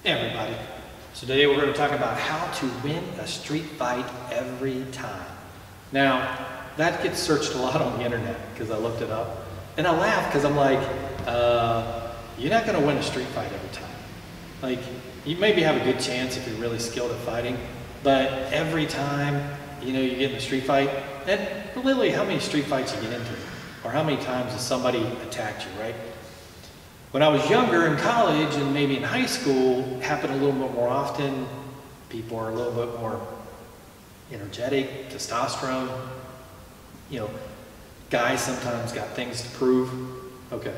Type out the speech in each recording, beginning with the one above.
Hey everybody. So today we're going to talk about how to win a street fight every time. Now, that gets searched a lot on the internet because I looked it up. And I laugh because I'm like, you're not going to win a street fight every time. Like, you maybe have a good chance if you're really skilled at fighting, but every time, you get in a street fight, and literally how many street fights you get into, or how many times has somebody attacked you, right? When I was younger in college and maybe in high school, it happened a little bit more often. People are a little bit more energetic, testosterone. Guys sometimes got things to prove. Okay.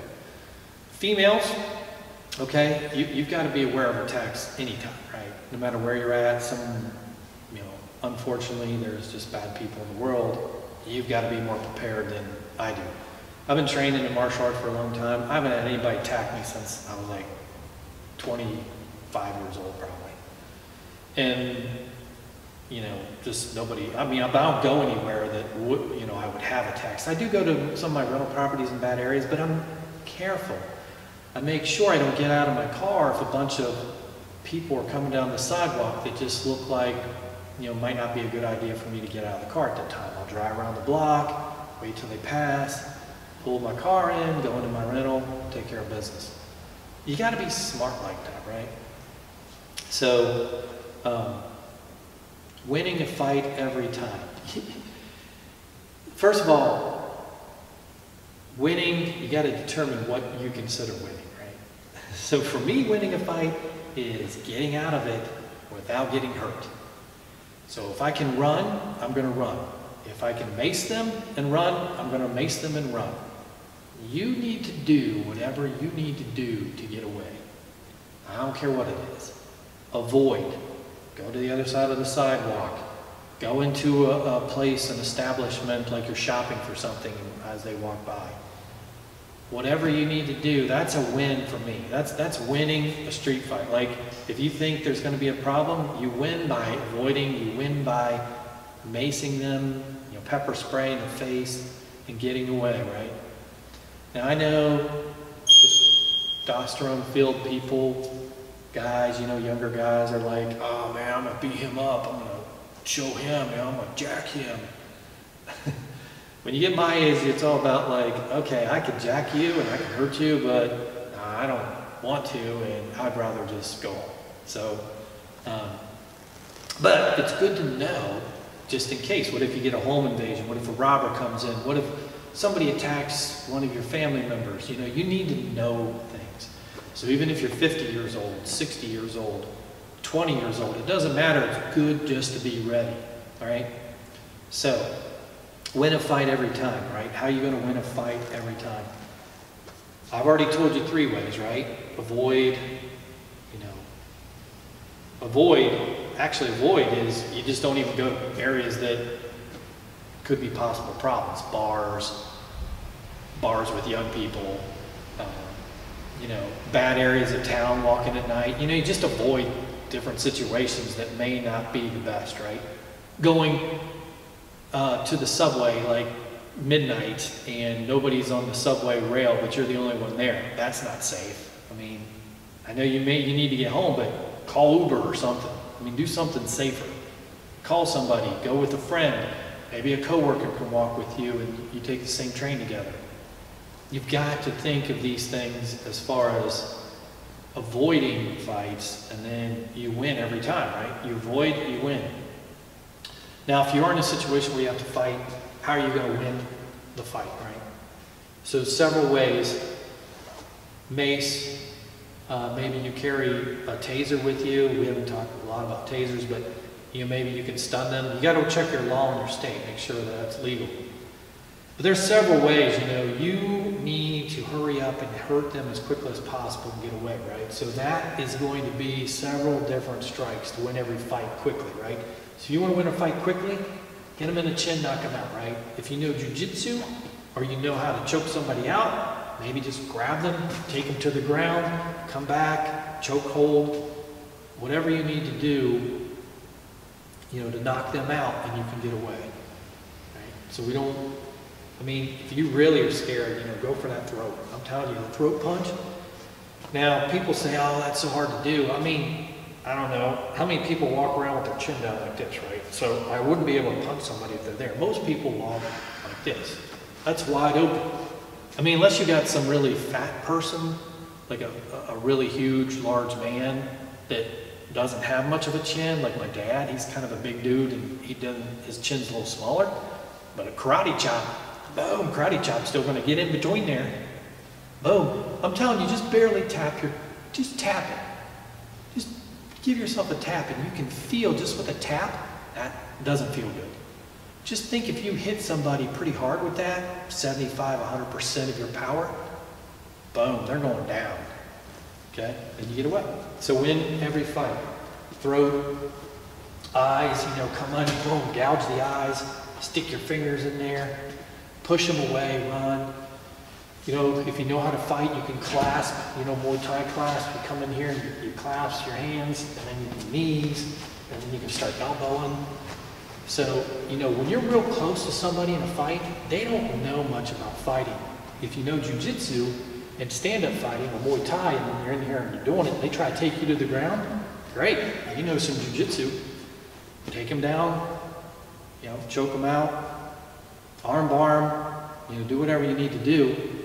Females, okay, you've got to be aware of attacks anytime, right? No matter where you're at, unfortunately, there's just bad people in the world. You've got to be more prepared than I do. I've been training in martial arts for a long time. I haven't had anybody attack me since I was like 25 years old probably. And, just nobody, I don't go anywhere that would, I would have attacks. I do go to some of my rental properties in bad areas, but I'm careful. I make sure I don't get out of my car if a bunch of people are coming down the sidewalk that just look like, might not be a good idea for me to get out of the car at that time. I'll drive around the block, wait till they pass, pull my car in, go into my rental, take care of business. You got to be smart like that, right? So, winning a fight every time. First of all, winning, you got to determine what you consider winning, right? So for me, winning a fight is getting out of it without getting hurt. So if I can run, I'm going to run. If I can mace them and run, I'm going to mace them and run. You need to do whatever you need to do to get away. I don't care what it is. Avoid. Go to the other side of the sidewalk. Go into a place, an establishment, like you're shopping for something as they walk by. Whatever you need to do, that's a win for me. That's winning a street fight. Like, if you think there's going to be a problem, you win by avoiding, you win by macing them, pepper spray in the face and getting away, right? Now I know testosterone-filled people, guys, younger guys are like, oh man, I'm gonna beat him up, I'm gonna show him, I'm gonna jack him. When you get my age, it's all about like, okay, I can jack you and I can hurt you, but I don't want to, and I'd rather just go on. So, but it's good to know, just in case. What if you get a home invasion? What if a robber comes in? What if somebody attacks one of your family members? You need to know things. So even if you're 50 years old, 60 years old, 20 years old, it doesn't matter. It's good just to be ready, all right? So, win a fight every time, right? How are you going to win a fight every time? I've already told you 3 ways, right? Avoid, avoid is you just don't even go to areas that could be possible problems. Bars with young people, bad areas of town, walking at night. You just avoid different situations that may not be the best, right? Going to the subway like midnight and nobody's on the subway rail, but you're the only one there. That's not safe. I know you need to get home, but call Uber or something. Do something safer. Call somebody, go with a friend. Maybe a coworker can walk with you and you take the same train together. You've got to think of these things as far as avoiding fights, and then you win every time, right? You avoid, you win. Now, if you are in a situation where you have to fight, how are you going to win the fight, right? So several ways. Mace, maybe you carry a taser with you. We haven't talked a lot about tasers, but maybe you can stun them. You got to check your law in your state, make sure that that's legal. But there's several ways, you need to hurry up and hurt them as quickly as possible and get away, right? So that is going to be several different strikes to win every fight quickly, right? So if you want to win a fight quickly, get them in the chin, knock them out, right? If you know jiu-jitsu, or you know how to choke somebody out, maybe just grab them, take them to the ground, come back, choke hold, whatever you need to do, to knock them out, and you can get away, right? So we don't, if you really are scared, go for that throat. I'm telling you, the throat punch, Now, people say, oh, that's so hard to do. I mean, I don't know. How many people walk around with their chin down like this, right? So I wouldn't be able to punch somebody if they're there. Most people walk like this. That's wide open. I mean, unless you got some really fat person, like a really huge, large man that doesn't have much of a chin, like my dad. He's kind of a big dude, and his chin's a little smaller. But a karate chop, boom, karate chop's still going to get in between there. Boom. I'm telling you, just barely just tap it. Just give yourself a tap, and you can feel just with a tap, that doesn't feel good. Just think if you hit somebody pretty hard with that, 75, 100% of your power, boom, they're going down. Okay? Then you get away. So win every fight. Throat, eyes, come on, boom, gouge the eyes, stick your fingers in there, push them away, run. If you know how to fight, you can clasp, Muay Thai clasp. You come in here and you clasp your hands, and then your knees, and then you can start elbowing. So, when you're real close to somebody in a fight, they don't know much about fighting. If you know jiu-jitsu and stand-up fighting or Muay Thai, and when you're in here and you're doing it, they try to take you to the ground, great. You know some jiu-jitsu. Take them down, choke them out, arm bar them, do whatever you need to do.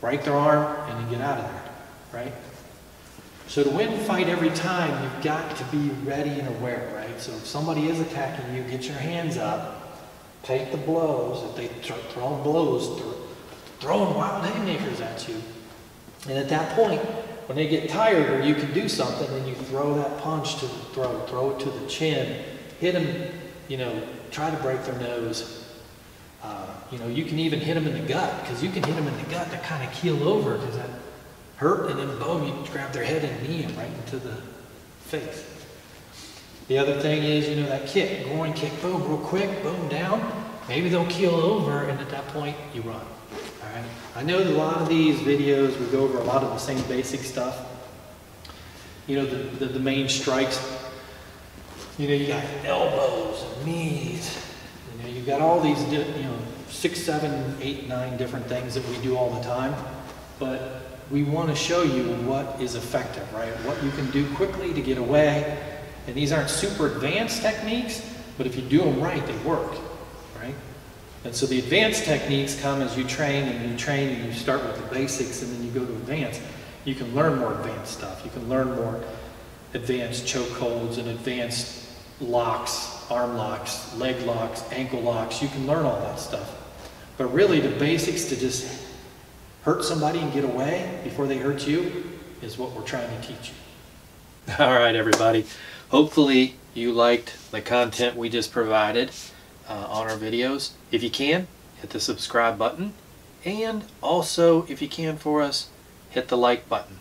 Break their arm, and then get out of there, right? So to win a fight every time, you've got to be ready and aware, right? So if somebody is attacking you, get your hands up, take the blows. If they start throwing blows, throwing wild haymakers at you. And at that point, when they get tired or you can do something, then you throw that punch to the throat, throw it to the chin, hit them, try to break their nose. You can even hit them in the gut, because you can hit them in the gut to kind of keel over, because that hurt, and then boom, you grab their head and knee them right into the face. The other thing is, that kick, groin kick, boom, real quick, boom, down. Maybe they'll keel over, and at that point, you run. All right. I know that a lot of these videos, we go over a lot of the same basic stuff. The main strikes. You got elbows and knees. You've got all these, 6, 7, 8, 9 different things that we do all the time. But we want to show you what is effective, right? What you can do quickly to get away. And these aren't super advanced techniques, but if you do them right, they work, right? And so the advanced techniques come as you train and you start with the basics, and then you go to advanced. You can learn more advanced stuff. You can learn more advanced choke holds and advanced locks, arm locks, leg locks, ankle locks. You can learn all that stuff. But really the basics to just hurt somebody and get away before they hurt you is what we're trying to teach you. All right, everybody. Hopefully you liked the content we just provided on our videos. If you can, hit the subscribe button. And also, if you can for us, hit the like button.